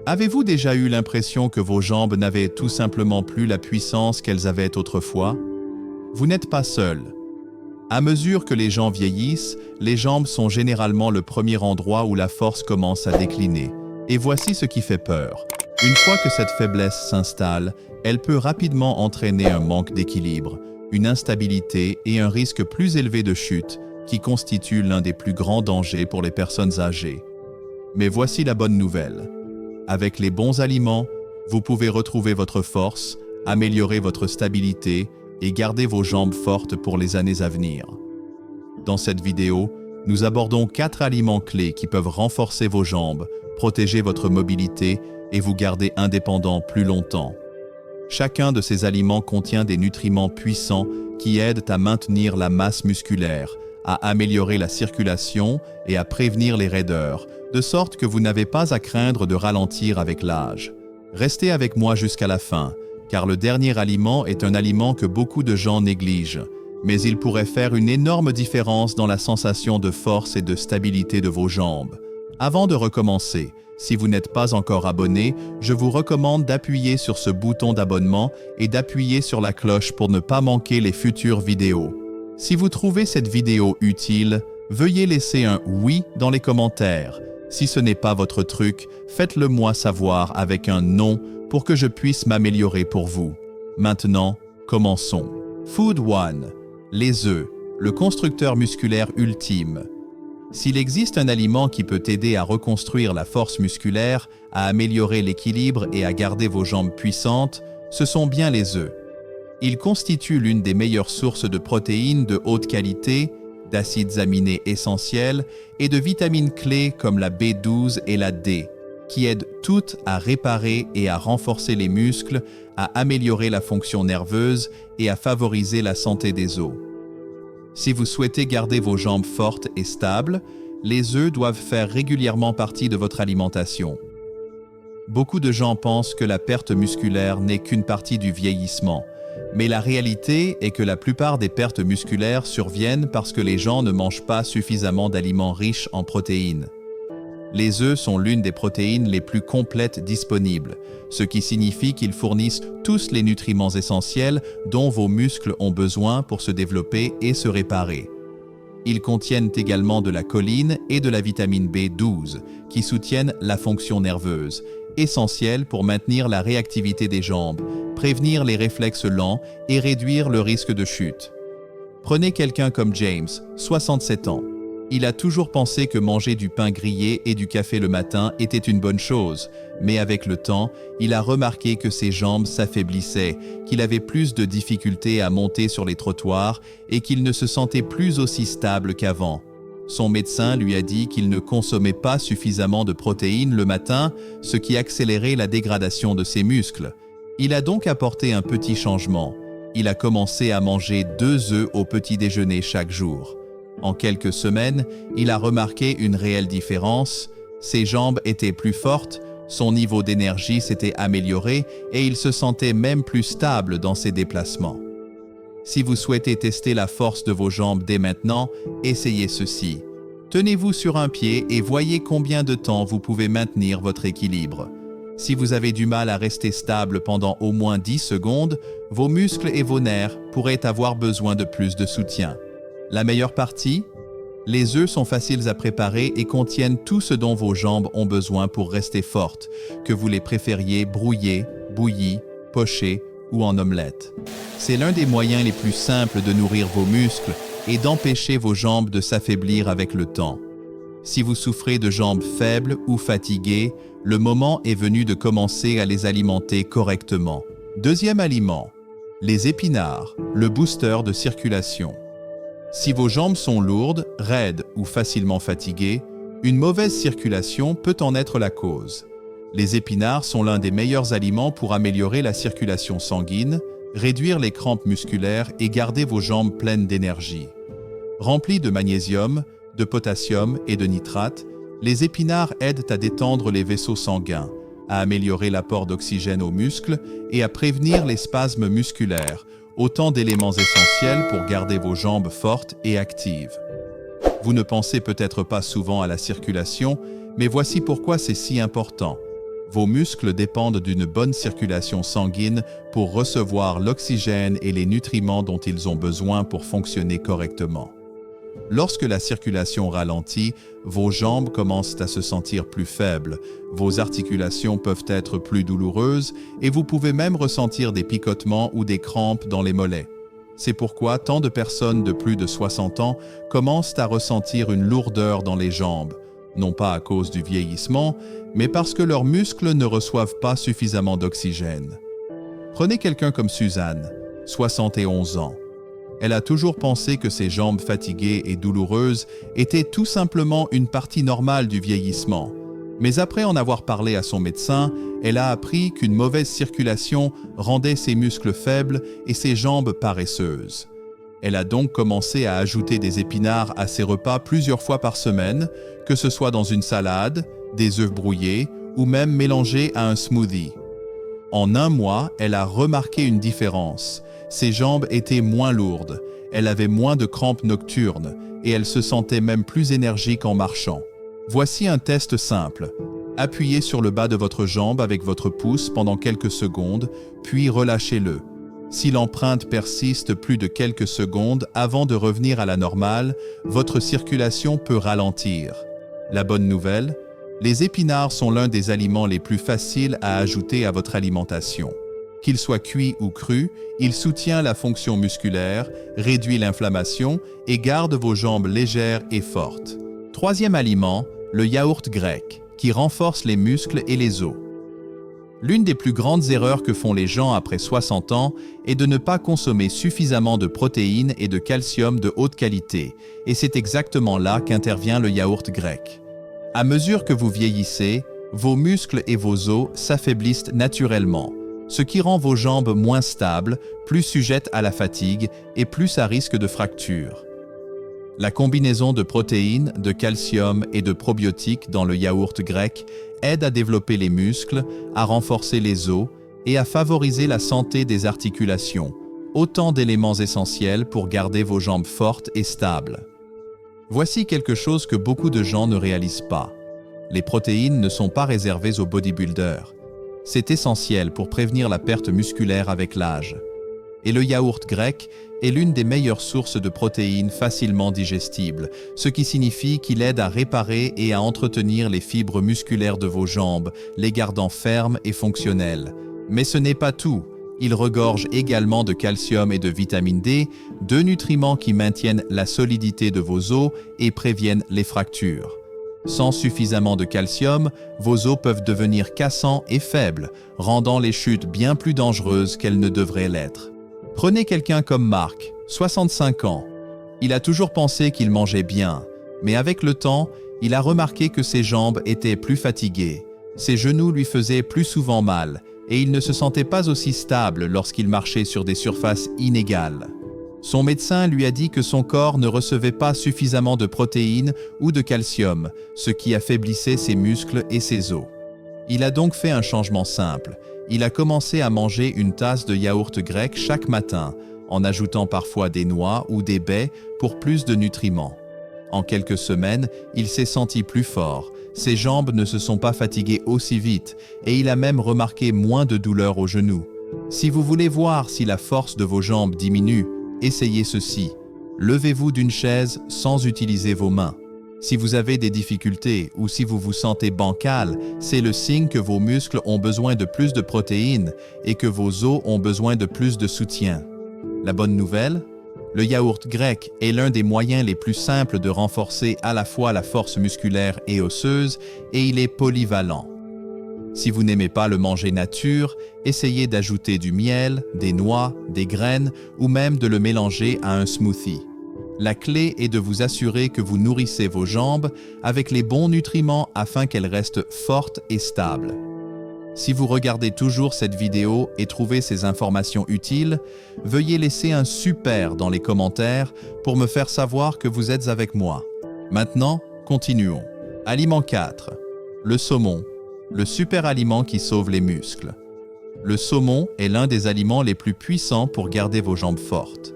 Avez-vous déjà eu l'impression que vos jambes n'avaient tout simplement plus la puissance qu'elles avaient autrefois? Vous n'êtes pas seul. À mesure que les gens vieillissent, les jambes sont généralement le premier endroit où la force commence à décliner. Et voici ce qui fait peur. Une fois que cette faiblesse s'installe, elle peut rapidement entraîner un manque d'équilibre, une instabilité et un risque plus élevé de chute, qui constitue l'un des plus grands dangers pour les personnes âgées. Mais voici la bonne nouvelle. Avec les bons aliments, vous pouvez retrouver votre force, améliorer votre stabilité et garder vos jambes fortes pour les années à venir. Dans cette vidéo, nous abordons 4 aliments clés qui peuvent renforcer vos jambes, protéger votre mobilité et vous garder indépendant plus longtemps. Chacun de ces aliments contient des nutriments puissants qui aident à maintenir la masse musculaire, à améliorer la circulation et à prévenir les raideurs, de sorte que vous n'avez pas à craindre de ralentir avec l'âge. Restez avec moi jusqu'à la fin, car le dernier aliment est un aliment que beaucoup de gens négligent, mais il pourrait faire une énorme différence dans la sensation de force et de stabilité de vos jambes. Avant de recommencer, si vous n'êtes pas encore abonné, je vous recommande d'appuyer sur ce bouton d'abonnement et d'appuyer sur la cloche pour ne pas manquer les futures vidéos. Si vous trouvez cette vidéo utile, veuillez laisser un « oui » dans les commentaires. Si ce n'est pas votre truc, faites-le moi savoir avec un « non » pour que je puisse m'améliorer pour vous. Maintenant, commençons. Food One. Les œufs, le constructeur musculaire ultime. S'il existe un aliment qui peut aider à reconstruire la force musculaire, à améliorer l'équilibre et à garder vos jambes puissantes, ce sont bien les œufs. Ils constituent l'une des meilleures sources de protéines de haute qualité, d'acides aminés essentiels et de vitamines clés comme la B12 et la D, qui aident toutes à réparer et à renforcer les muscles, à améliorer la fonction nerveuse et à favoriser la santé des os. Si vous souhaitez garder vos jambes fortes et stables, les œufs doivent faire régulièrement partie de votre alimentation. Beaucoup de gens pensent que la perte musculaire n'est qu'une partie du vieillissement, mais la réalité est que la plupart des pertes musculaires surviennent parce que les gens ne mangent pas suffisamment d'aliments riches en protéines. Les œufs sont l'une des protéines les plus complètes disponibles, ce qui signifie qu'ils fournissent tous les nutriments essentiels dont vos muscles ont besoin pour se développer et se réparer. Ils contiennent également de la choline et de la vitamine B12, qui soutiennent la fonction nerveuse, essentielle pour maintenir la réactivité des jambes, prévenir les réflexes lents et réduire le risque de chute. Prenez quelqu'un comme James, 67 ans. Il a toujours pensé que manger du pain grillé et du café le matin était une bonne chose, mais avec le temps, il a remarqué que ses jambes s'affaiblissaient, qu'il avait plus de difficultés à monter sur les trottoirs et qu'il ne se sentait plus aussi stable qu'avant. Son médecin lui a dit qu'il ne consommait pas suffisamment de protéines le matin, ce qui accélérait la dégradation de ses muscles. Il a donc apporté un petit changement. Il a commencé à manger 2 œufs au petit déjeuner chaque jour. En quelques semaines, il a remarqué une réelle différence. Ses jambes étaient plus fortes, son niveau d'énergie s'était amélioré et il se sentait même plus stable dans ses déplacements. Si vous souhaitez tester la force de vos jambes dès maintenant, essayez ceci. Tenez-vous sur un pied et voyez combien de temps vous pouvez maintenir votre équilibre. Si vous avez du mal à rester stable pendant au moins 10 secondes, vos muscles et vos nerfs pourraient avoir besoin de plus de soutien. La meilleure partie? Les œufs sont faciles à préparer et contiennent tout ce dont vos jambes ont besoin pour rester fortes, que vous les préfériez brouillés, bouillis, pochés ou en omelette. C'est l'un des moyens les plus simples de nourrir vos muscles et d'empêcher vos jambes de s'affaiblir avec le temps. Si vous souffrez de jambes faibles ou fatiguées, le moment est venu de commencer à les alimenter correctement. Deuxième aliment, les épinards, le booster de circulation. Si vos jambes sont lourdes, raides ou facilement fatiguées, une mauvaise circulation peut en être la cause. Les épinards sont l'un des meilleurs aliments pour améliorer la circulation sanguine, réduire les crampes musculaires et garder vos jambes pleines d'énergie. Remplis de magnésium, de potassium et de nitrate, les épinards aident à détendre les vaisseaux sanguins, à améliorer l'apport d'oxygène aux muscles et à prévenir les spasmes musculaires, autant d'éléments essentiels pour garder vos jambes fortes et actives. Vous ne pensez peut-être pas souvent à la circulation, mais voici pourquoi c'est si important. Vos muscles dépendent d'une bonne circulation sanguine pour recevoir l'oxygène et les nutriments dont ils ont besoin pour fonctionner correctement. Lorsque la circulation ralentit, vos jambes commencent à se sentir plus faibles, vos articulations peuvent être plus douloureuses et vous pouvez même ressentir des picotements ou des crampes dans les mollets. C'est pourquoi tant de personnes de plus de 60 ans commencent à ressentir une lourdeur dans les jambes, non pas à cause du vieillissement, mais parce que leurs muscles ne reçoivent pas suffisamment d'oxygène. Prenez quelqu'un comme Suzanne, 71 ans. Elle a toujours pensé que ses jambes fatiguées et douloureuses étaient tout simplement une partie normale du vieillissement. Mais après en avoir parlé à son médecin, elle a appris qu'une mauvaise circulation rendait ses muscles faibles et ses jambes paresseuses. Elle a donc commencé à ajouter des épinards à ses repas plusieurs fois par semaine, que ce soit dans une salade, des œufs brouillés ou même mélangés à un smoothie. En un mois, elle a remarqué une différence. Ses jambes étaient moins lourdes, elle avait moins de crampes nocturnes et elle se sentait même plus énergique en marchant. Voici un test simple. Appuyez sur le bas de votre jambe avec votre pouce pendant quelques secondes, puis relâchez-le. Si l'empreinte persiste plus de quelques secondes avant de revenir à la normale, votre circulation peut ralentir. La bonne nouvelle, les épinards sont l'un des aliments les plus faciles à ajouter à votre alimentation. Qu'il soit cuit ou cru, il soutient la fonction musculaire, réduit l'inflammation et garde vos jambes légères et fortes. Troisième aliment, le yaourt grec, qui renforce les muscles et les os. L'une des plus grandes erreurs que font les gens après 60 ans est de ne pas consommer suffisamment de protéines et de calcium de haute qualité, et c'est exactement là qu'intervient le yaourt grec. À mesure que vous vieillissez, vos muscles et vos os s'affaiblissent naturellement, ce qui rend vos jambes moins stables, plus sujettes à la fatigue et plus à risque de fracture. La combinaison de protéines, de calcium et de probiotiques dans le yaourt grec aide à développer les muscles, à renforcer les os et à favoriser la santé des articulations, autant d'éléments essentiels pour garder vos jambes fortes et stables. Voici quelque chose que beaucoup de gens ne réalisent pas. Les protéines ne sont pas réservées aux bodybuilders. C'est essentiel pour prévenir la perte musculaire avec l'âge. Et le yaourt grec est l'une des meilleures sources de protéines facilement digestibles, ce qui signifie qu'il aide à réparer et à entretenir les fibres musculaires de vos jambes, les gardant fermes et fonctionnelles. Mais ce n'est pas tout. Il regorge également de calcium et de vitamine D, deux nutriments qui maintiennent la solidité de vos os et préviennent les fractures. Sans suffisamment de calcium, vos os peuvent devenir cassants et faibles, rendant les chutes bien plus dangereuses qu'elles ne devraient l'être. Prenez quelqu'un comme Marc, 65 ans. Il a toujours pensé qu'il mangeait bien, mais avec le temps, il a remarqué que ses jambes étaient plus fatiguées. Ses genoux lui faisaient plus souvent mal, et il ne se sentait pas aussi stable lorsqu'il marchait sur des surfaces inégales. Son médecin lui a dit que son corps ne recevait pas suffisamment de protéines ou de calcium, ce qui affaiblissait ses muscles et ses os. Il a donc fait un changement simple. Il a commencé à manger une tasse de yaourt grec chaque matin, en ajoutant parfois des noix ou des baies pour plus de nutriments. En quelques semaines, il s'est senti plus fort, ses jambes ne se sont pas fatiguées aussi vite et il a même remarqué moins de douleurs aux genoux. Si vous voulez voir si la force de vos jambes diminue, essayez ceci. Levez-vous d'une chaise sans utiliser vos mains. Si vous avez des difficultés ou si vous vous sentez bancal, c'est le signe que vos muscles ont besoin de plus de protéines et que vos os ont besoin de plus de soutien. La bonne nouvelle? Le yaourt grec est l'un des moyens les plus simples de renforcer à la fois la force musculaire et osseuse et il est polyvalent. Si vous n'aimez pas le manger nature, essayez d'ajouter du miel, des noix, des graines ou même de le mélanger à un smoothie. La clé est de vous assurer que vous nourrissez vos jambes avec les bons nutriments afin qu'elles restent fortes et stables. Si vous regardez toujours cette vidéo et trouvez ces informations utiles, veuillez laisser un super dans les commentaires pour me faire savoir que vous êtes avec moi. Maintenant, continuons. Aliment 4. Le saumon. Le super aliment qui sauve les muscles. Le saumon est l'un des aliments les plus puissants pour garder vos jambes fortes.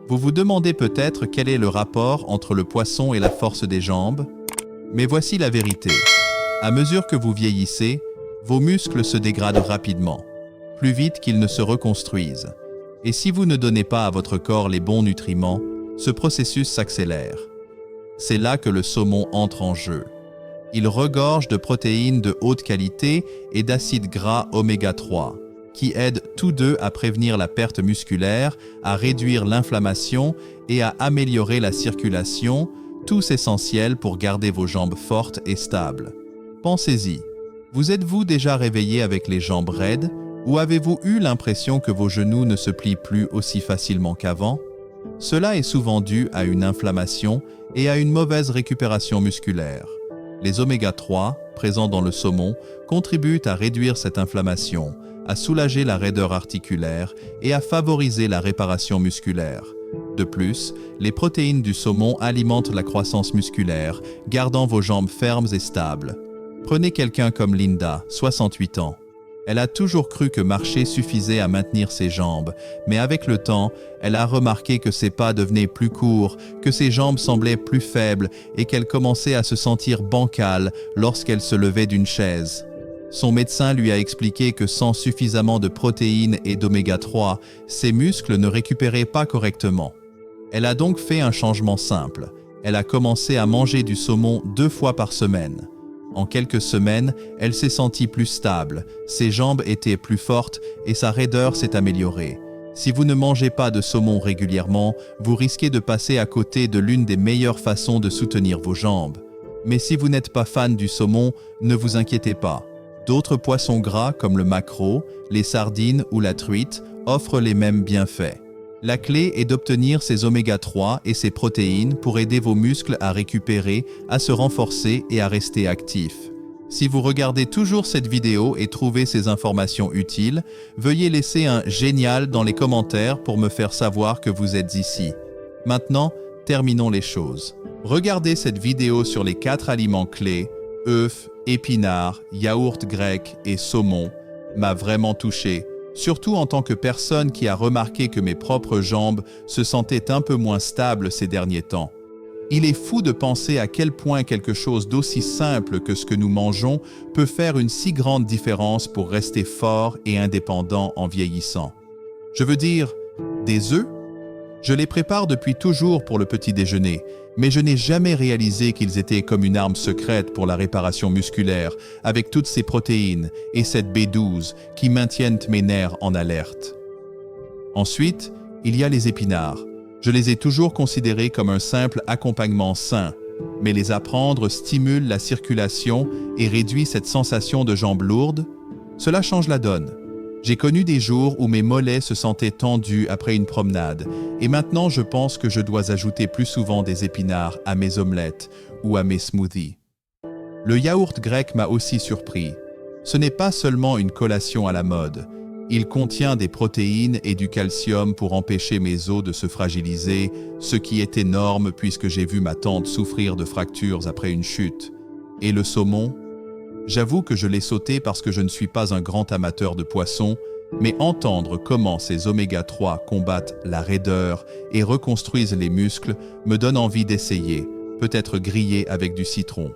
Vous vous demandez peut-être quel est le rapport entre le poisson et la force des jambes? Mais voici la vérité. À mesure que vous vieillissez, vos muscles se dégradent rapidement, plus vite qu'ils ne se reconstruisent. Et si vous ne donnez pas à votre corps les bons nutriments, ce processus s'accélère. C'est là que le saumon entre en jeu. Il regorge de protéines de haute qualité et d'acides gras oméga 3, qui aident tous deux à prévenir la perte musculaire, à réduire l'inflammation et à améliorer la circulation, tous essentiels pour garder vos jambes fortes et stables. Pensez-y, vous êtes-vous déjà réveillé avec les jambes raides ou avez-vous eu l'impression que vos genoux ne se plient plus aussi facilement qu'avant? Cela est souvent dû à une inflammation et à une mauvaise récupération musculaire. Les oméga 3, présents dans le saumon, contribuent à réduire cette inflammation, à soulager la raideur articulaire et à favoriser la réparation musculaire. De plus, les protéines du saumon alimentent la croissance musculaire, gardant vos jambes fermes et stables. Prenez quelqu'un comme Linda, 68 ans. Elle a toujours cru que marcher suffisait à maintenir ses jambes, mais avec le temps, elle a remarqué que ses pas devenaient plus courts, que ses jambes semblaient plus faibles et qu'elle commençait à se sentir bancale lorsqu'elle se levait d'une chaise. Son médecin lui a expliqué que sans suffisamment de protéines et d'oméga 3, ses muscles ne récupéraient pas correctement. Elle a donc fait un changement simple. Elle a commencé à manger du saumon 2 fois par semaine. En quelques semaines, elle s'est sentie plus stable, ses jambes étaient plus fortes et sa raideur s'est améliorée. Si vous ne mangez pas de saumon régulièrement, vous risquez de passer à côté de l'une des meilleures façons de soutenir vos jambes. Mais si vous n'êtes pas fan du saumon, ne vous inquiétez pas. D'autres poissons gras comme le maquereau, les sardines ou la truite offrent les mêmes bienfaits. La clé est d'obtenir ces oméga 3 et ces protéines pour aider vos muscles à récupérer, à se renforcer et à rester actifs. Si vous regardez toujours cette vidéo et trouvez ces informations utiles, veuillez laisser un « génial » dans les commentaires pour me faire savoir que vous êtes ici. Maintenant, terminons les choses. Regardez cette vidéo sur les 4 aliments clés, œufs, épinards, yaourt grec et saumon, m'a vraiment touché. Surtout en tant que personne qui a remarqué que mes propres jambes se sentaient un peu moins stables ces derniers temps. Il est fou de penser à quel point quelque chose d'aussi simple que ce que nous mangeons peut faire une si grande différence pour rester fort et indépendant en vieillissant. Je veux dire, des œufs? Je les prépare depuis toujours pour le petit déjeuner, mais je n'ai jamais réalisé qu'ils étaient comme une arme secrète pour la réparation musculaire, avec toutes ces protéines et cette B12 qui maintiennent mes nerfs en alerte. Ensuite, il y a les épinards. Je les ai toujours considérés comme un simple accompagnement sain, mais les apprendre stimule la circulation et réduit cette sensation de jambes lourdes. Cela change la donne. J'ai connu des jours où mes mollets se sentaient tendus après une promenade, et maintenant je pense que je dois ajouter plus souvent des épinards à mes omelettes ou à mes smoothies. Le yaourt grec m'a aussi surpris. Ce n'est pas seulement une collation à la mode. Il contient des protéines et du calcium pour empêcher mes os de se fragiliser, ce qui est énorme puisque j'ai vu ma tante souffrir de fractures après une chute. Et le saumon? J'avoue que je l'ai sauté parce que je ne suis pas un grand amateur de poissons, mais entendre comment ces oméga 3 combattent la raideur et reconstruisent les muscles me donne envie d'essayer, peut-être grillé avec du citron.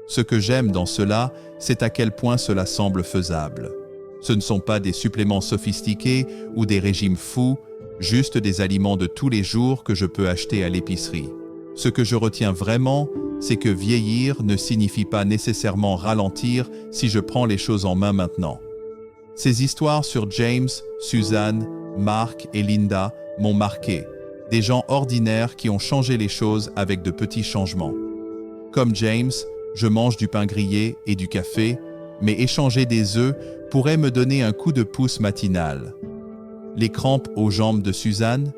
Ce que j'aime dans cela, c'est à quel point cela semble faisable. Ce ne sont pas des suppléments sophistiqués ou des régimes fous, juste des aliments de tous les jours que je peux acheter à l'épicerie. Ce que je retiens vraiment, c'est que vieillir ne signifie pas nécessairement ralentir si je prends les choses en main maintenant. Ces histoires sur James, Suzanne, Mark et Linda m'ont marqué, des gens ordinaires qui ont changé les choses avec de petits changements. Comme James, je mange du pain grillé et du café, mais échanger des œufs pourrait me donner un coup de pouce matinal. Les crampes aux jambes de Suzanne?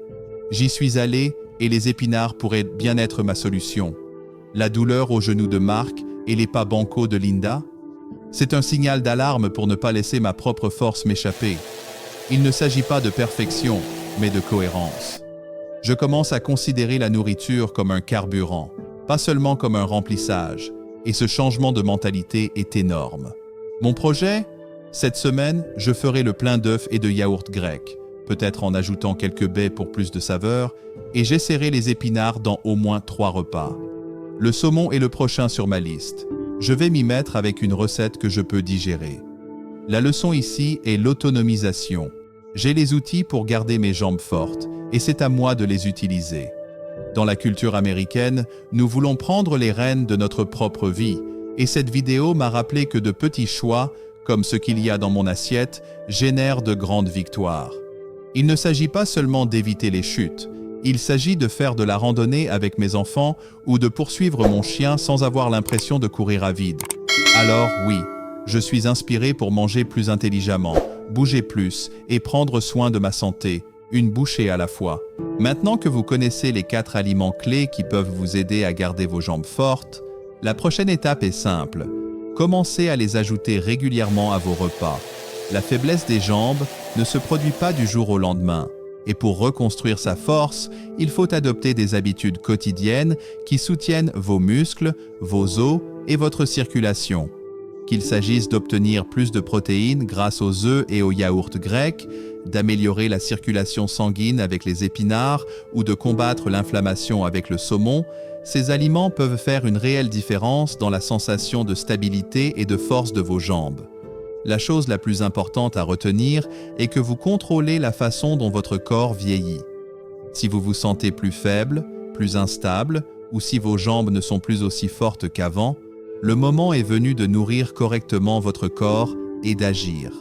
J'y suis allé et les épinards pourraient bien être ma solution. La douleur aux genoux de Mark et les pas bancaux de Linda? C'est un signal d'alarme pour ne pas laisser ma propre force m'échapper. Il ne s'agit pas de perfection, mais de cohérence. Je commence à considérer la nourriture comme un carburant, pas seulement comme un remplissage, et ce changement de mentalité est énorme. Mon projet? Cette semaine, je ferai le plein d'œufs et de yaourt grec, peut-être en ajoutant quelques baies pour plus de saveur, et j'essaierai les épinards dans au moins 3 repas. Le saumon est le prochain sur ma liste. Je vais m'y mettre avec une recette que je peux digérer. La leçon ici est l'autonomisation. J'ai les outils pour garder mes jambes fortes, et c'est à moi de les utiliser. Dans la culture américaine, nous voulons prendre les rênes de notre propre vie, et cette vidéo m'a rappelé que de petits choix, comme ce qu'il y a dans mon assiette, génèrent de grandes victoires. Il ne s'agit pas seulement d'éviter les chutes, il s'agit de faire de la randonnée avec mes enfants ou de poursuivre mon chien sans avoir l'impression de courir à vide. Alors oui, je suis inspiré pour manger plus intelligemment, bouger plus et prendre soin de ma santé, une bouchée à la fois. Maintenant que vous connaissez les 4 aliments clés qui peuvent vous aider à garder vos jambes fortes, la prochaine étape est simple. Commencez à les ajouter régulièrement à vos repas. La faiblesse des jambes ne se produit pas du jour au lendemain. Et pour reconstruire sa force, il faut adopter des habitudes quotidiennes qui soutiennent vos muscles, vos os et votre circulation. Qu'il s'agisse d'obtenir plus de protéines grâce aux œufs et aux yaourts grecs, d'améliorer la circulation sanguine avec les épinards ou de combattre l'inflammation avec le saumon, ces aliments peuvent faire une réelle différence dans la sensation de stabilité et de force de vos jambes. La chose la plus importante à retenir est que vous contrôlez la façon dont votre corps vieillit. Si vous vous sentez plus faible, plus instable, ou si vos jambes ne sont plus aussi fortes qu'avant, le moment est venu de nourrir correctement votre corps et d'agir.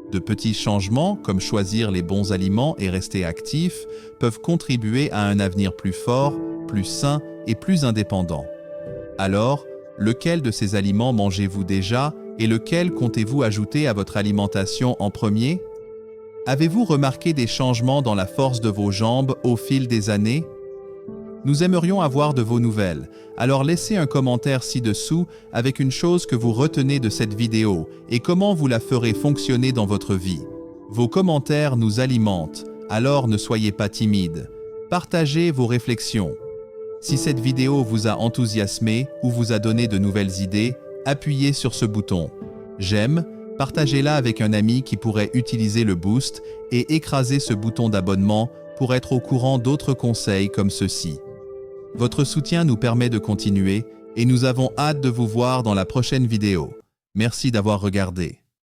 De petits changements, comme choisir les bons aliments et rester actif, peuvent contribuer à un avenir plus fort, plus sain et plus indépendant. Alors, lequel de ces aliments mangez-vous déjà et lequel comptez-vous ajouter à votre alimentation en premier? Avez-vous remarqué des changements dans la force de vos jambes au fil des années? Nous aimerions avoir de vos nouvelles, alors laissez un commentaire ci-dessous avec une chose que vous retenez de cette vidéo et comment vous la ferez fonctionner dans votre vie. Vos commentaires nous alimentent, alors ne soyez pas timides. Partagez vos réflexions. Si cette vidéo vous a enthousiasmé ou vous a donné de nouvelles idées, appuyez sur ce bouton « J'aime », partagez-la avec un ami qui pourrait utiliser le boost et écrasez ce bouton d'abonnement pour être au courant d'autres conseils comme ceux-ci. Votre soutien nous permet de continuer et nous avons hâte de vous voir dans la prochaine vidéo. Merci d'avoir regardé.